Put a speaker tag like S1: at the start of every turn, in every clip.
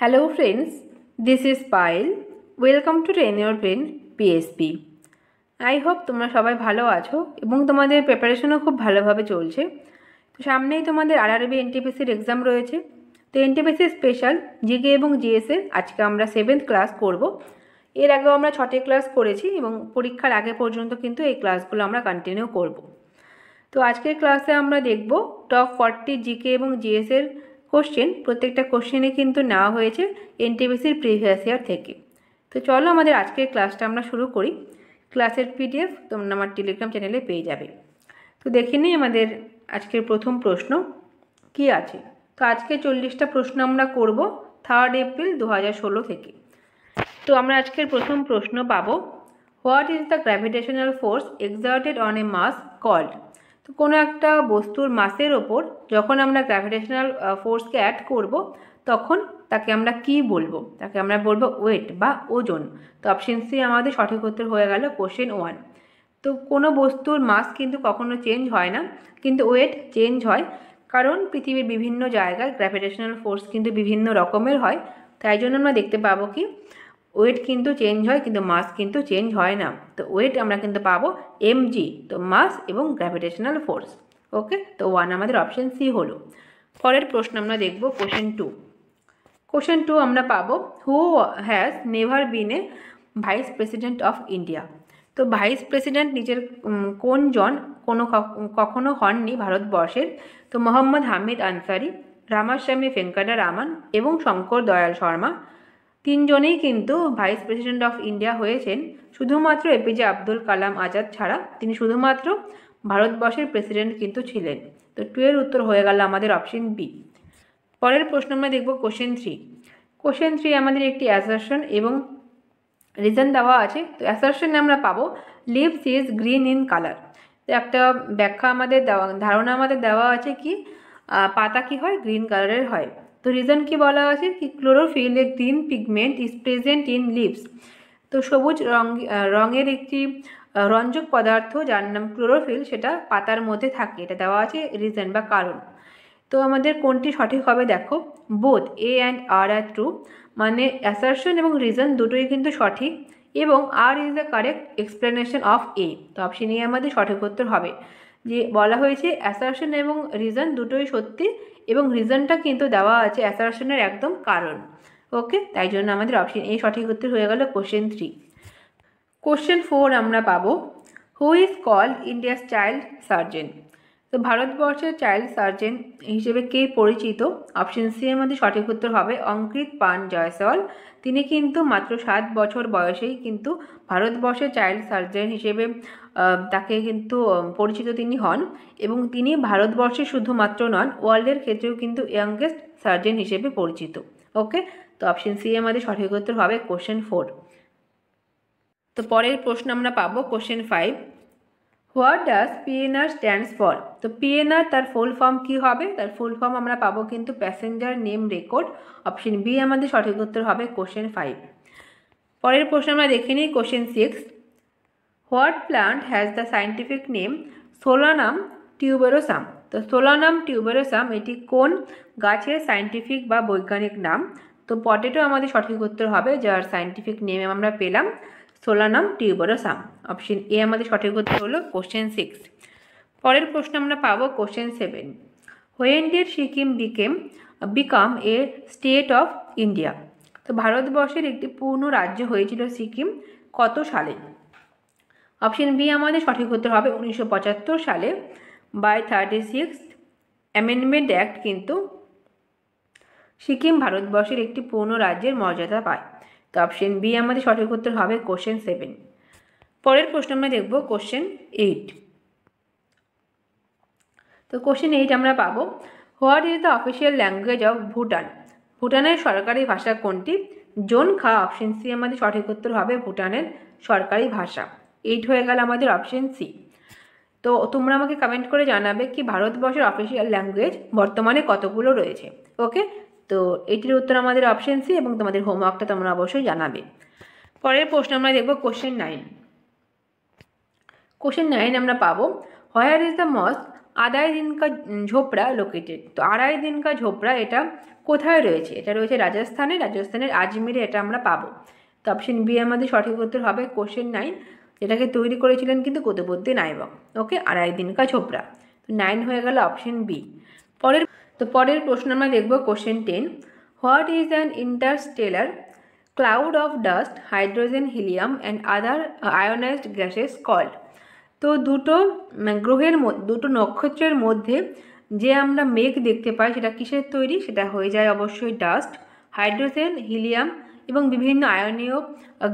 S1: Hello friends, this is Payal. Welcome to Train Your Brain PSP. I hope তোমরা সবাই ভালো আছো এবং তোমাদের প্রিপারেশনও খুব ভালোভাবে চলছে। তো সামনেই তোমাদের আরআরবি এনটিপিসির এক্সাম রয়েছে। তো এনটিপিসি স্পেশাল জিকে এবং জিএসের আজকে আমরা 7th ক্লাস করব। এর আগেও আমরা 6টি ক্লাস করেছি এবং পরীক্ষার আগে পর্যন্ত কিন্তু এই ক্লাসগুলো আমরা কন্টিনিউ করব। তো আজকের ক্লাসে আমরা দেখব টপ 40 জিকে এবং জিএসের কোশ্চেন। প্রত্যেকটা কোশ্চেনে কিন্তু নেওয়া হয়েছে এনটিপিসির প্রিভিয়াস ইয়ার থেকে। তো চলো আমাদের আজকের ক্লাসটা আমরা শুরু করি। ক্লাসের পিডিএফ তোমরা আমার টেলিগ্রাম চ্যানেলে পেয়ে যাবে। তো দেখে নিই আমাদের আজকের প্রথম প্রশ্ন কি আছে। তো আজকে 40টা প্রশ্ন আমরা করব 3 এপ্রিল 2016 থেকে। তো আমরা আজকের প্রথম প্রশ্ন পাবো, what is the gravitational force exerted on a mass called. তো কোনো একটা বস্তুর মাসের ওপর যখন আমরা গ্র্যাভিটেশনাল ফোর্সকে অ্যাড করব তখন তাকে আমরা কি বলবো? তাকে আমরা বলবো ওয়েট বা ওজন। তো অপশন সি আমাদের সঠিক উত্তর হয়ে গেল কোশ্চেন 1। তো কোনো বস্তুর মাস কিন্তু কখনো চেঞ্জ হয় না, কিন্তু ওয়েট চেঞ্জ হয়, কারণ পৃথিবীর বিভিন্ন জায়গায় গ্র্যাভিটেশনাল ফোর্স কিন্তু বিভিন্ন রকমের হয়। তাই জন্য আমরা দেখতে পাবো কি ওয়েট কিন্তু চেঞ্জ হয় কিন্তু মাস কিন্তু চেঞ্জ হয় না। তো ওয়েট আমরা কিন্তু পাবো mg, তো মাস এবং গ্র্যাভিটেশনাল ফোর্স। ওকে, তো 1 আমাদের অপশন সি হলো। পরের প্রশ্ন আমরা দেখব কোশ্চেন 2। কোশ্চেন 2 আমরা পাবো, who has never been A vice president of India. তো ভাইস প্রেসিডেন্ট নিজের কোনজন কখনো হননি ভারতবর্ষের? তো মোহাম্মদ হামিদ আনসারি, রামাস্বামী ভেঙ্কটা রামান এবং শঙ্কর দয়াল শর্মা। তিনজনেই কিন্তু ভাইস প্রেসিডেন্ট অফ ইন্ডিয়া হয়েছেন। শুধুমাত্র এপিজে আব্দুল কালাম আজাদ ছাড়া তিনি শুধুমাত্র ভারতবর্ষের প্রেসিডেন্ট কিন্তু ছিলেন। তো 2 এর উত্তর হয়ে গেল আমাদের অপশন বি। পরের প্রশ্ন আমরা দেখব কোশ্চেন 3। কোশ্চেন 3 আমাদের একটি অ্যাসারশন এবং রিজন দেওয়া আছে। তো অ্যাসারশনে আমরা পাবো leaves is green in colour. তো একটা ব্যাখ্যা আমাদের দেওয়া, ধারণা আমাদের দেওয়া আছে কি পাতা কি হয়, গ্রিন কালারের হয়। তো রিজন কি বলা আছে কি chlorophyll a green pigment is present in leaves. তো সবুজ রঙের একটি রঞ্জক পদার্থ যার নাম ক্লোরোফিল, সেটা পাতার মধ্যে থাকে। এটা দেওয়া আছে রিজন বা কারণ। তো আমাদের কোনটি সঠিক হবে দেখো, both A and R are true, মানে অ্যাসারশন এবং রিজন দুটোই কিন্তু সঠিক এবং R is the correct explanation of A. তো অপশন এ আমাদের সঠিক উত্তর হবে। যে বলা হয়েছে অ্যাসারশন এবং রিজন দুটোই সত্যি এবং রিজনটা কিন্তু দেওয়া আছে অ্যাসারশনের একদম কারণ। ওকে, তাই জন্য আমাদের অপশন এ সঠিক উত্তর হয়ে গেল কোশ্চেন 3। কোশ্চেন 4 আমরা পাবো, who is called India's child surgeon. তো ভারতবর্ষের চাইল্ড সার্জন হিসেবে কে পরিচিত? অপশন সি আমাদের সঠিক উত্তর হবে অঙ্কিত পান জয়সওয়াল। তিনি কিন্তু মাত্র 7 বছর বয়সেই কিন্তু ভারতবর্ষের চাইল্ড সার্জন হিসেবে তাকে কিন্তু পরিচিত তিনি হন এবং তিনি ভারতবর্ষে শুধুমাত্র নন, ওয়ার্ল্ডের ক্ষেত্রেও কিন্তু ইয়াংগেস্ট সার্জন হিসেবে পরিচিত। ওকে, তো অপশন সি আমাদের সঠিক উত্তর হবে কোশ্চেন 4। তো পরের প্রশ্ন আমরা পাবো question 5, what does PNR stands for. তো পিএনআর তার ফুল ফর্ম কী হবে? তার ফুল ফর্ম আমরা পাবো কিন্তু passenger name record. Option B আমাদের সঠিক উত্তর হবে কোশ্চেন 5। পরের প্রশ্ন আমরা দেখে নিই question 6, what plant has the scientific name solanum tuberosum. তো সোলানাম টিউবেরোসাম এটি কোন গাছের সায়েন্টিফিক বা বৈজ্ঞানিক নাম? তো পটেটো আমাদের সঠিক উত্তর হবে, যার সায়েন্টিফিক নেম আমরা পেলাম সোলানাম টিউবেরোসাম। অপশন এ আমাদের সঠিক উত্তর হলো কোশ্চেন 6। পরের প্রশ্ন আমরা পাবো question 7, when did Sikkim become a state of India. তো ভারতবর্ষের একটি পূর্ণ রাজ্য হয়েছিল সিকিম কত সালে? অপশন বি আমাদের সঠিক উত্তর হবে 1975 সালে। বাই 36th অ্যামেন্ডমেন্ট অ্যাক্ট কিন্তু সিকিম ভারতবর্ষের একটি পূর্ণ রাজ্যের মর্যাদা পায়। তো অপশন বি আমাদের সঠিক উত্তর হবে কোশ্চেন 7। পরের প্রশ্ন আমরা দেখব কোশ্চেন 8। তো কোশ্চেন 8 আমরা পাবো, what is the official language of Bhutan. ভুটানের সরকারি ভাষা কোনটি? জোনখা। অপশন সি আমাদের সঠিক উত্তর হবে ভুটানের সরকারি ভাষা। 8 হয়ে গেল আমাদের অপশন সি। তো তোমরা আমাকে কমেন্ট করে জানাবে কি ভারতবর্ষের অফিসিয়াল ল্যাঙ্গুয়েজ বর্তমানে কতগুলো রয়েছে। ওকে, তো এটির উত্তর আমাদের অপশন সি এবং তোমাদের হোমওয়ার্কটা তোমরা অবশ্যই জানাবে। পরের প্রশ্ন আমরা দেখব কোশ্চেন 9। কোশ্চেন 9 আমরা পাবো, হোয়ার ইজ দ্য মস্ক আদাই দিন কা ঝোপড়া লোকেটেড। তো আড়াই দিন কা ঝোপড়া এটা কোথায় রয়েছে? এটা রয়েছে রাজস্থানে, রাজস্থানের আজমিরে এটা আমরা পাবো। তো অপশন বি আমাদের সঠিক উত্তর হবে কোশ্চেন 9, যেটাকে তৈরি করেছিলেন কিন্তু কুতুবউদ্দিন আইবক। ওকে, আড়াই দিন কা ছোপড়া। তো 9 হয়ে গেল অপশন বি। পরের প্রশ্ন আমরা দেখব question 10। What is an interstellar cloud of dust, hydrogen, helium and other ionised gases called? তো দুটো গ্রহের দুটো নক্ষত্রের মধ্যে যে আমরা মেঘ দেখতে পাই সেটা কিসের তৈরি? সেটা হয়ে যায় অবশ্যই ডাস্ট, হাইড্রোজেন, হিলিয়াম এবং বিভিন্ন আয়নীয়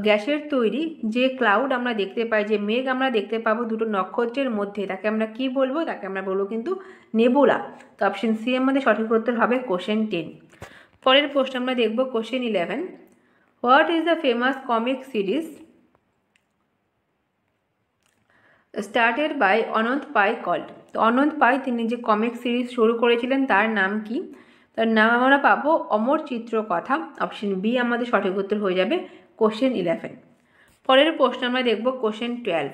S1: গ্যাসের তৈরি যে ক্লাউড আমরা দেখতে পাই, যে মেঘ আমরা দেখতে পাবো দুটো নক্ষত্রের মধ্যে, তাকে আমরা কি বলবো? তাকে আমরা বলবো কিন্তু নেবুলা। তো অপশন সি আমাদের সঠিক উত্তর হবে কোশ্চেন 10। পরের প্রশ্ন আমরা দেখব question 11। What is the famous comic series started by Anant Pai called? তো অনন্ত পাই তিনি যে কমিক সিরিজ শুরু করেছিলেন তার নাম কি? তার নাম আমরা পাবো অমর চিত্র কথা। অপশন বি আমাদের সঠিক উত্তর হয়ে যাবে কোশ্চেন 11। পরের প্রশ্ন আমরা দেখব কোশ্চেন 12।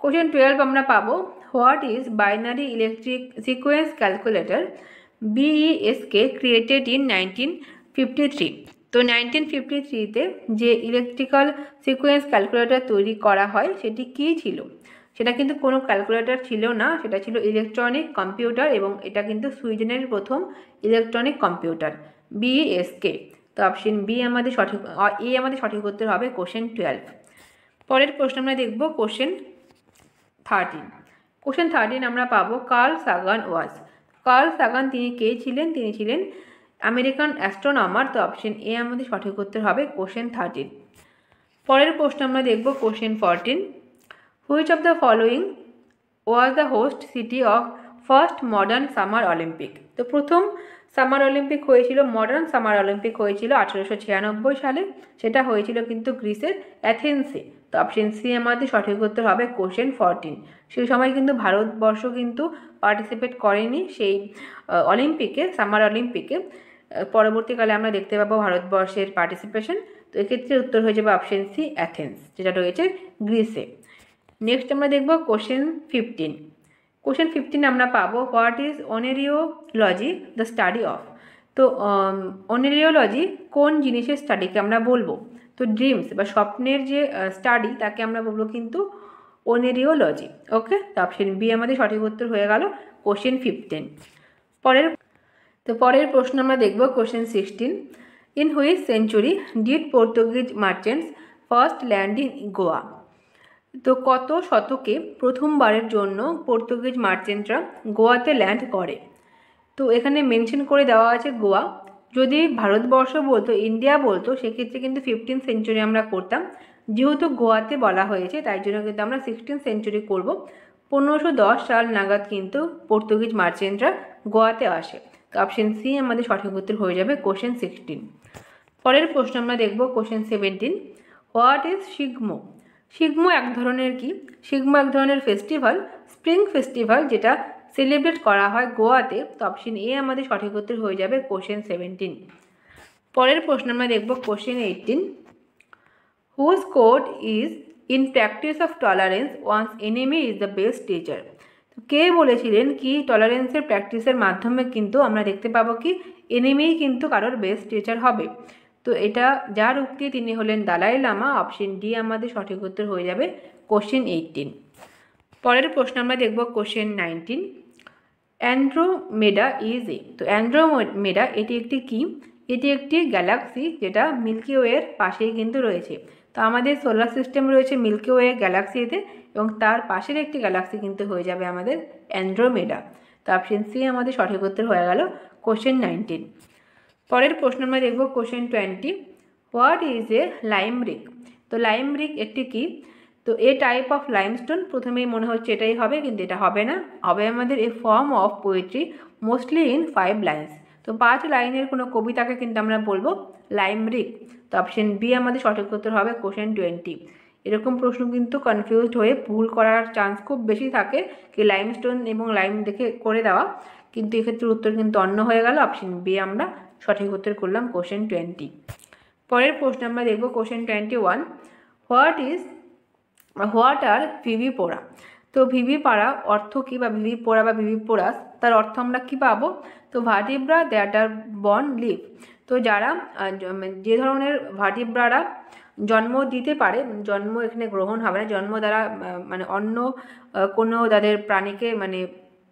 S1: কোশ্চেন 12 আমরা পাবো what is binary electric sequence calculator BESK created in 1953? তো 1953-তে যে ইলেকট্রিক্যাল সিকোয়েন্স ক্যালকুলেটর তৈরি করা হয় সেটি কী ছিল? সেটা কিন্তু কোনো ক্যালকুলেটর ছিল না, সেটা ছিল ইলেকট্রনিক কম্পিউটার এবং এটা কিন্তু সুইডেনের প্রথম ইলেকট্রনিক কম্পিউটার BESK। তো অপশন বি আমাদের সঠিক উত্তর হবে কোশ্চেন 12। পরের প্রশ্ন আমরা দেখব কোশ্চেন 13। কোশ্চেন 13 আমরা পাবো কার্ল সাগান ওয়াজ। কার্ল সাগান তিনি কে ছিলেন? তিনি ছিলেন আমেরিকান অ্যাস্ট্রোনমার। তো অপশন এ আমাদের সঠিক উত্তর হবে কোশ্চেন 13। পরের প্রশ্ন আমরা দেখব question 14। Which of the following was the host city of first modern summer Olympic? তো প্রথম সামার অলিম্পিক হয়েছিল, মডার্ন সামার অলিম্পিক হয়েছিল 1896 সালে। সেটা হয়েছিল কিন্তু গ্রিসের অ্যাথেন্সে। তো অপশন সি আমাদের সঠিক উত্তর হবে কোশ্চেন 14। সেই সময় কিন্তু ভারতবর্ষ কিন্তু পার্টিসিপেট করেনি সেই অলিম্পিকে, সামার অলিম্পিকে। পরবর্তীকালে আমরা দেখতে পাবো ভারতবর্ষের পার্টিসিপেশন। তো এক্ষেত্রে উত্তর হয়ে যাবে অপশন সি অ্যাথেন্স, যেটা রয়েছে গ্রিসে। নেক্সট আমরা দেখব কোশ্চেন 15। কোশ্চেন 15 আমরা পাবো what is oneirology the study of? তো ওনেরিওলজি কোন জিনিসের স্টাডিকে আমরা বলবো? তো ড্রিমস বা স্বপ্নের যে স্টাডি তাকে আমরা বলবো কিন্তু ওনেরিওলজি। ওকে, তো অপশন বি আমাদের সঠিক উত্তর হয়ে গেল কোশ্চেন 15। পরের প্রশ্ন আমরা দেখব question 16। In which century did Portuguese merchants first land in Goa? তো কত শতকে প্রথমবারের জন্য পর্তুগিজ মার্চেন্টরা গোয়াতে ল্যান্ড করে? তো এখানে মেনশন করে দেওয়া আছে গোয়া। যদি ভারতবর্ষ বলতো, ইন্ডিয়া বলতো, সেক্ষেত্রে কিন্তু 15th সেঞ্চুরি আমরা করতাম। যেহেতু গোয়াতে বলা হয়েছে তাই জন্য কিন্তু আমরা 16th সেঞ্চুরি করব। 1510 সাল নাগাদ কিন্তু পর্তুগিজ মার্চেন্টরা গোয়াতে আসে। তো অপশন সি আমাদের সঠিক উত্তর হয়ে যাবে কোশ্চেন 16। পরের প্রশ্ন আমরা দেখব question 17। What is Shigmo? Shigmo এক ধরনের কি? শিগমো এক ধরনের ফেস্টিভ্যাল, স্প্রিং ফেস্টিভ্যাল, যেটা সেলিব্রেট করা হয় গোয়াতে। তো অপশন এ আমাদের সঠিক উত্তর হয়ে যাবে কোশ্চেন 17। পরের প্রশ্ন আমরা দেখব question 18। Whose code is in practice of tolerance once enemy is the best teacher? তো কে বলেছিলেন কি টলারেন্সের প্র্যাকটিসের মাধ্যমে কিন্তু আমরা দেখতে পাবো কি এনিমিই কিন্তু কারোর বেস্ট টিচার হবে? তো এটা যার উক্তি তিনি হলেন দালাই লামা। অপশন ডি আমাদের সঠিক উত্তর হয়ে যাবে কোশ্চেন 18। পরের প্রশ্ন আমরা দেখব কোশ্চেন 19। Andromeda is a? তো অ্যান্ড্রোমেডা এটি একটি কি? এটি একটি গ্যালাক্সি যেটা মিল্কি ওয়ের পাশেই কিন্তু রয়েছে। তো আমাদের সোলার সিস্টেম রয়েছে মিল্কি ওয়ে গ্যালাক্সিতে এবং তার পাশের একটি গ্যালাক্সি কিন্তু হয়ে যাবে আমাদের অ্যান্ড্রোমেডা। তো অপশন সি আমাদের সঠিক উত্তর হয়ে গেল কোশ্চেন 19। পরের প্রশ্ন আমরা দেখব question 20। What is a limerick? তো লাইমরিক একটি কি? তো এ টাইপ অফ লাইমস্টোন। প্রথমেই মনে হচ্ছে এটাই হবে, কিন্তু এটা হবে না, হবে আমাদের a form of poetry mostly in 5 lines. তো 5 লাইনের কোনো কবিতাকে কিন্তু আমরা বলবো লাইমরিক। তো অপশন বি আমাদের সঠিক উত্তর হবে কোশ্চেন 20। এরকম প্রশ্ন কিন্তু কনফিউজড হয়ে ভুল করার চান্স খুব বেশি থাকে, কি লাইমস্টোন এবং লাইম দেখে করে দেওয়া, কিন্তু এক্ষেত্রে উত্তর কিন্তু অন্য হয়ে গেল। অপশন বি আমরা সঠিক উত্তর করলাম কোশ্চেন 20। পরের প্রশ্ন আমরা দেখব কোশ্চেন 21। What are ভিভিপোরা? তো তো ভিভিপারা অর্থ কী, বা ভিভিপোরা বা ভিভিপোরাস তার অর্থ আমরা কী পাবো? তো vertebra that are born live. তো যারা যে ধরনের ভার্টিব্রারা জন্ম দিতে পারে, জন্ম এখানে গ্রহণ হবে না, জন্ম দ্বারা মানে অন্য কোনো তাদের প্রাণীকে মানে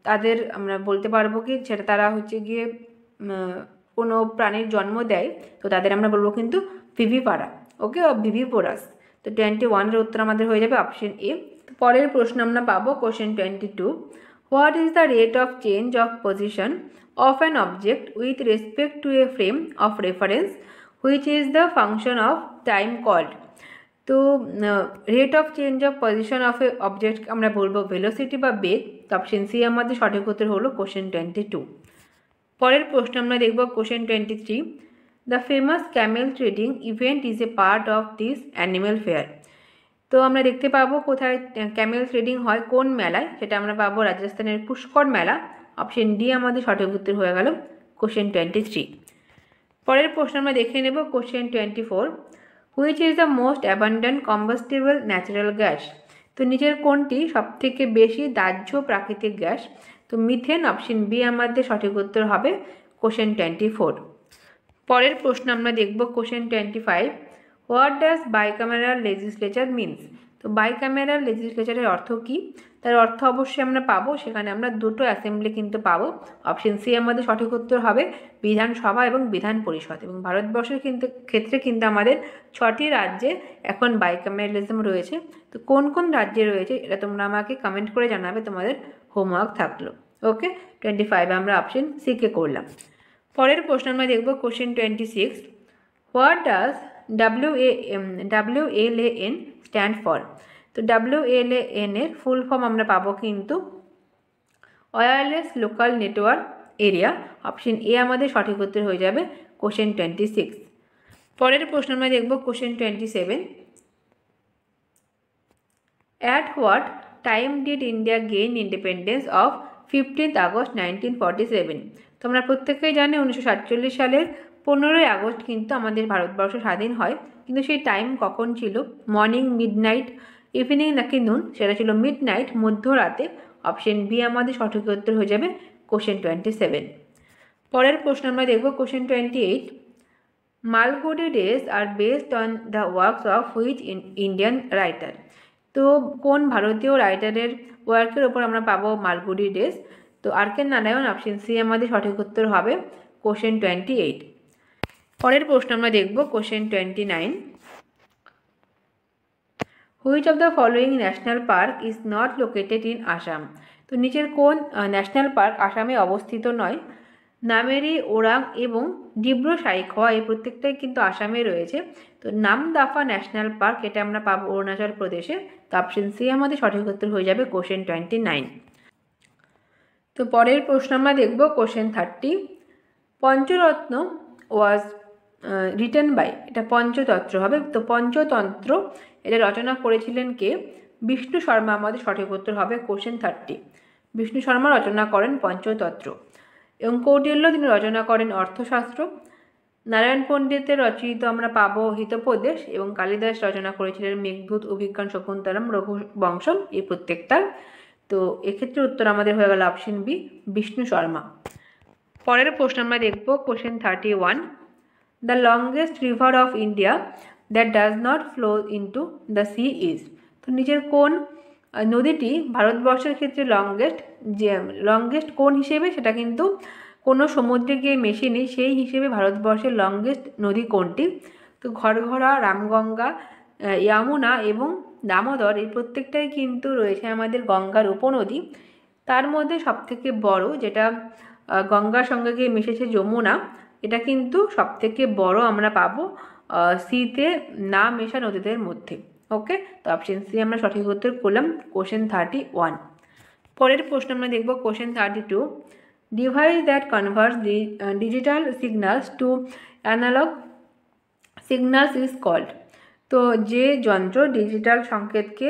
S1: তাদের আমরা বলতে পারবো কি সেটা তারা হচ্ছে গিয়ে কোনো প্রাণীর জন্ম দেয়, তো তাদের আমরা বলবো কিন্তু ভিভিপারা, ওকে, ভিভিপোরাস। তো 21-এর উত্তর আমাদের হয়ে যাবে অপশন এ। পরের প্রশ্ন আমরা পাবো question 22, what is the rate of change of position of an object with respect to a frame of reference which is the function of time called? তো rate of change of position of a object আমরা বলবো velocity বা বেগ। তো option C আমাদের সঠিক উত্তর হলো question 22। পরের প্রশ্ন আমরা দেখব question 23, the famous Camel trading event is a part of this animal fair. তো আমরা দেখতে পাবো কোথায় ক্যামেল ট্রেডিং হয়, কোন মেলায়, সেটা আমরা পাবো রাজস্থানের পুষ্কর মেলা। অপশন ডি আমাদের সঠিক উত্তর হয়ে গেল কোশ্চেন 23। পরের প্রশ্ন আমরা দেখে নেব question 24, which is the most abundant combustible natural gas? তো নিচের কোনটি সবথেকে বেশি দাহ্য প্রাকৃতিক গ্যাস? তো মিথেন। অপশন বি আমাদের সঠিক উত্তর হবে কোশ্চেন 24। পরের প্রশ্ন আমরা দেখব question 25, what does bicameral legislature means? তো বাইক্যামেরাল লেজিসলেচারের অর্থ কী? তার অর্থ অবশ্যই আমরা পাবো, সেখানে আমরা দুটো অ্যাসেম্বলি কিন্তু পাবো। অপশন সি আমাদের সঠিক উত্তর হবে বিধানসভা এবং বিধান পরিষদ। এবং ভারতবর্ষের ক্ষেত্রে কিন্তু আমাদের 6টি রাজ্যে এখন বাইক্যামেরালিজম রয়েছে। তো কোন কোন রাজ্যে রয়েছে এটা তোমরা আমাকে কমেন্ট করে জানাবে, তোমাদের হোমওয়ার্ক থাকলো। ওকে, 25 আমরা অপশন সি কে করলাম। পরের প্রশ্ন আমরা দেখব question 26, what does WLAN stand for? তো WLAN এর ফুল ফর্ম আমরা পাবো কিন্তু wireless local network area. Option A আমাদের সঠিক উত্তর হয়ে যাবে কোশ্চেন 26। পরের প্রশ্ন আমরা দেখব question 27, at what time did India gain independence of 15th August 1947? তো আমরা প্রত্যেকেই জানি 1947 সালের 15ই আগস্ট কিন্তু আমাদের ভারতবর্ষ স্বাধীন হয়, কিন্তু সেই টাইম কখন ছিল? মর্নিং, মিডনাইট, ইভিনিং নাকি নুন? সেটা ছিল মিডনাইট, মধ্যরাতে। অপশন বি আমাদের সঠিক উত্তর হয়ে যাবে কোশ্চেন 27। পরের প্রশ্ন আমরা দেখব question 28, Malgudi days are based on the works of which Indian writer? তো কোন ভারতীয় রাইটারের ওয়ার্কের ওপর আমরা পাবো মালগুডি ডেজ? তো আর.কে নারায়ণ। অপশন সি আমাদের সঠিক উত্তর হবে কোশ্চেন 28। পরের প্রশ্ন আমরা দেখব question 29, which of the following national park is not located in Assam? তো নিচের কোন ন্যাশনাল পার্ক আসামে অবস্থিত নয়? নামেরি, ওরাং এবং ডিব্রু সাইখোয়া এই প্রত্যেকটাই কিন্তু আসামে রয়েছে। তো নামদাফা ন্যাশনাল পার্ক এটা আমরা পাবো অরুণাচল প্রদেশে। তো অপশন সি আমাদের সঠিক উত্তর হয়ে যাবে কোশ্চেন 29। তো পরের প্রশ্ন আমরা দেখব question 30, Pancharatna was written by, এটা পঞ্চতন্ত্র হবে। তো পঞ্চতন্ত্র এটা রচনা করেছিলেন কে? বিষ্ণু শর্মা আমাদের সঠিক উত্তর হবে কোশ্চেন 30। বিষ্ণু শর্মা রচনা করেন পঞ্চতন্ত্র। এবং কৌটিল্য তিনি রচনা করেন অর্থশাস্ত্র। নারায়ণ পণ্ডিতের রচিত আমরা পাবো হিতোপদেশ, এবং কালিদাস রচনা করেছিলেন মেঘদূত, অভিজ্ঞান শকুন্তলম, রঘুবংশম এই প্রত্যেকটার। তো এক্ষেত্রে উত্তর আমাদের হয়ে গেল অপশন বি, বিষ্ণু শর্মা। পরের প্রশ্ন আমরা দেখব question 31, the longest river of India that does not flow into the sea is? তো নিচের কোন নদীটি ভারতবর্ষের ক্ষেত্রে লংগেস্ট কোন হিসেবে, সেটা কিন্তু কোনো সমুদ্রে গিয়ে মেশেনি, সেই হিসেবে ভারতবর্ষের লংগেস্ট নদী কোনটি? তো ঘরঘরা, রামগঙ্গা, যমুনা এবং দামোদর এই প্রত্যেকটাই কিন্তু রয়েছে আমাদের গঙ্গার উপনদী। তার মধ্যে সবথেকে বড় যেটা গঙ্গার সঙ্গে গিয়ে মিশেছে যমুনা, এটা কিন্তু সবথেকে বড় আমরা পাবো সিতে না মেশা নদীদের মধ্যে। ওকে, তো অপশন সি আমরা সঠিক উত্তর করলাম কোশ্চেন 31। পরের প্রশ্ন আমরা দেখব question 32, device that converts digital signals to analog signals is called? তো যে যন্ত্র ডিজিটাল সংকেতকে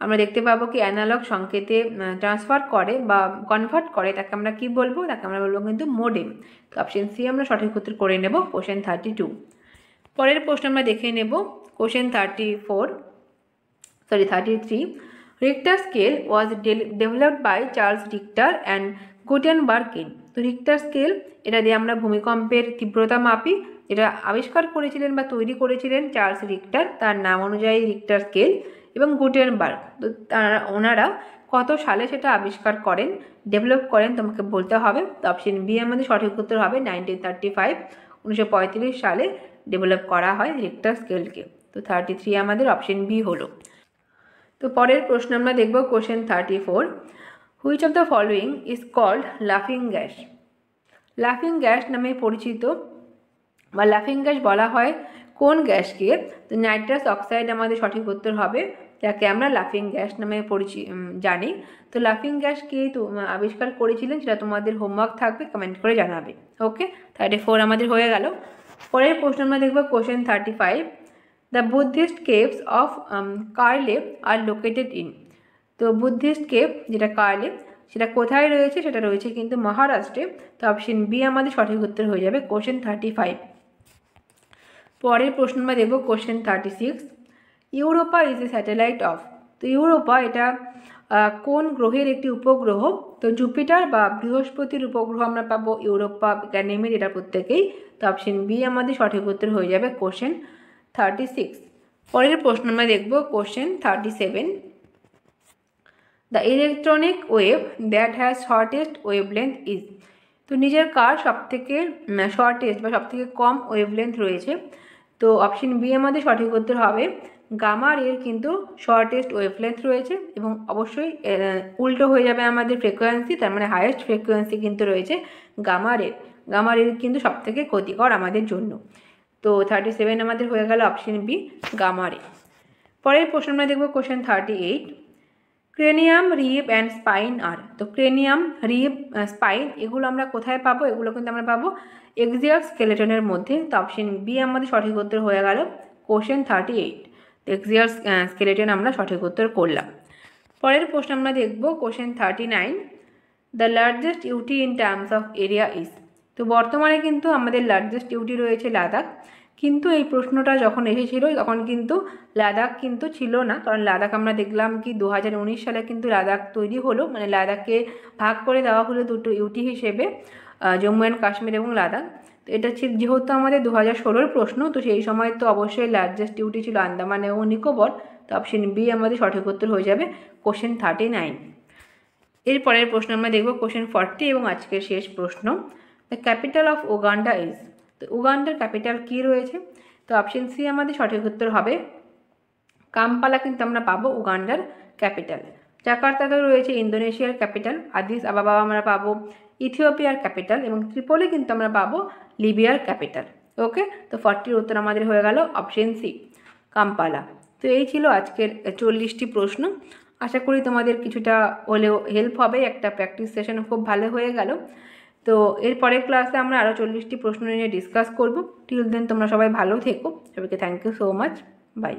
S1: আমরা দেখতে পাবো কি অ্যানালগ সংকেতে ট্রান্সফার করে বা কনভার্ট করে, তাকে আমরা কি বলবো? তাকে আমরা বলবো কিন্তু মোডেম। তো অপশন সি আমরা সঠিক উত্তর করে নেব কোশ্চেন 32। পরের প্রশ্ন আমরা দেখে নেব question 33, Richter scale was developed by Charles Richter and Gutenberg Ken. তো রিক্টার স্কেল এটা দিয়ে আমরা ভূমিকম্পের তীব্রতা মাপি, যেটা আবিষ্কার করেছিলেন বা তৈরি করেছিলেন চার্লস রিক্টার, তার নাম অনুযায়ী রিক্টার স্কেল, এবং গুটেনবার্গ। তো ওনারা কত সালে সেটা আবিষ্কার করেন, ডেভেলপ করেন, তোমাকে বলতে হবে। তো অপশন বি আমাদের সঠিক উত্তর হবে 1935, 1935 সালে ডেভেলপ করা হয় রিক্টার স্কেলকে। তো 33 আমাদের অপশন বি হলো। তো পরের প্রশ্ন আমরা দেখব question 34, which of the following is called লাফিং গ্যাস। লাফিং গ্যাস নামে পরিচিত বা লাফিং গ্যাস বলা হয় কোন গ্যাসকে? তো নাইট্রাস অক্সাইড আমাদের সঠিক উত্তর হবে, যাকে আমরা লাফিং গ্যাস নামে জানি। তো লাফিং গ্যাস কে আবিষ্কার করেছিলেন সেটা তোমাদের হোমওয়ার্ক থাকবে, কমেন্ট করে জানাবে। ওকে, 34 আমাদের হয়ে গেল। পরের প্রশ্ন আমরা দেখব question 35, the Buddhist caves of Carles are located in. তো বুদ্ধিস্ট কেভ যেটা কার্লে, সেটা কোথায় রয়েছে? সেটা রয়েছে কিন্তু মহারাষ্ট্রে। তো অপশন বি আমাদের সঠিক উত্তর হয়ে যাবে কোশ্চেন 35। পরের প্রশ্ন আমরা দেখব question 36, Europa is a satellite of. তো ইউরোপা এটা কোন গ্রহের একটি উপগ্রহ? তো জুপিটার বা বৃহস্পতির উপগ্রহ আমরা পাবো ইউরোপা গ্যানিমিড, এটা প্রত্যেকেই। তো অপশন বি আমাদের সঠিক উত্তর হয়ে যাবে কোশ্চেন 36। পরের প্রশ্ন আমরা দেখব question 37, the electronic wave that has shortest wavelength is. তো নিজের কার সবথেকে শর্টেস্ট বা সবথেকে কম ওয়েভলেন্থ রয়েছে? তো অপশন বি আমাদের সঠিক উত্তর হবে গামা রের কিন্তু শর্টেস্ট ওয়েভলেন্থ রয়েছে, এবং অবশ্যই উল্টো হয়ে যাবে আমাদের ফ্রিকোয়েন্সি, তার মানে হাইয়েস্ট ফ্রিকোয়েন্সি কিন্তু রয়েছে গামা রের। গামা রের কিন্তু সবথেকে ক্ষতিকর আমাদের জন্য। তো 37 আমাদের হয়ে গেল অপশন বি গামা রে। পরের প্রশ্ন আমরা দেখব question 38, cranium, rib and spine আর। তো ক্রেনিয়াম, রিব, স্পাইন এগুলো আমরা কোথায় পাবো? এগুলো কিন্তু আমরা পাবো এক্সিয়াল স্কেলেটনের মধ্যে। তো অপশন বি আমাদের সঠিক উত্তর হয়ে গেল কোশ্চেন 38। তো এক্সিয়াল স্কেলেটন আমরা সঠিক উত্তর করলাম। পরের প্রশ্ন আমরা দেখব question 39, the largest UT in terms of area is. তো বর্তমানে কিন্তু আমাদের লার্জেস্ট ইউটি রয়েছে লাদাখ, কিন্তু এই প্রশ্নটা যখন এসেছিল তখন কিন্তু লাদাখ কিন্তু ছিল না, কারণ লাদাখ আমরা দেখলাম কি 2019 সালে কিন্তু লাদাখ তৈরি হলো, মানে লাদাখকে ভাগ করে দেওয়া হলো দুটো ইউটি হিসেবে, জম্মু অ্যান্ড কাশ্মীর এবং লাদাখ। তো এটা ছিল যেহেতু আমাদের 2016-র প্রশ্ন, তো সেই সময় তো অবশ্যই লার্জেস্ট ইউটি ছিল আন্দামান এবং নিকোবর। তো অপশন বি আমাদের সঠিক উত্তর হয়ে যাবে কোশ্চেন 39। এরপরের প্রশ্ন আমরা দেখব কোশ্চেন 40 এবং আজকের শেষ প্রশ্ন, the capital of Uganda is. তো উগান্ডার ক্যাপিটাল কী রয়েছে? তো অপশন সি আমাদের সঠিক উত্তর হবে কাম্পালা কিন্তু আমরা পাবো উগান্ডার ক্যাপিটাল। জাকার্তাতেও রয়েছে ইন্দোনেশিয়ার ক্যাপিটাল, আদিস আবাবা আমরা পাবো ইথিওপিয়ার ক্যাপিটাল, এবং ত্রিপলি কিন্তু আমরা পাবো লিবিয়ার ক্যাপিটাল। ওকে, তো 40-র উত্তর আমাদের হয়ে গেল অপশন সি কাম্পালা। তো এই ছিল আজকের 40টি প্রশ্ন। আশা করি তোমাদের কিছুটা হলেও হেল্প হবে, একটা প্র্যাকটিস সেশন খুব ভালো হয়ে গেল। তো এরপরের ক্লাসে আমরা আরও 40টি প্রশ্ন নিয়ে ডিসকাস করব। টিল দেন তোমরা সবাই ভালো থেকো, সবাইকে thank you so much, by.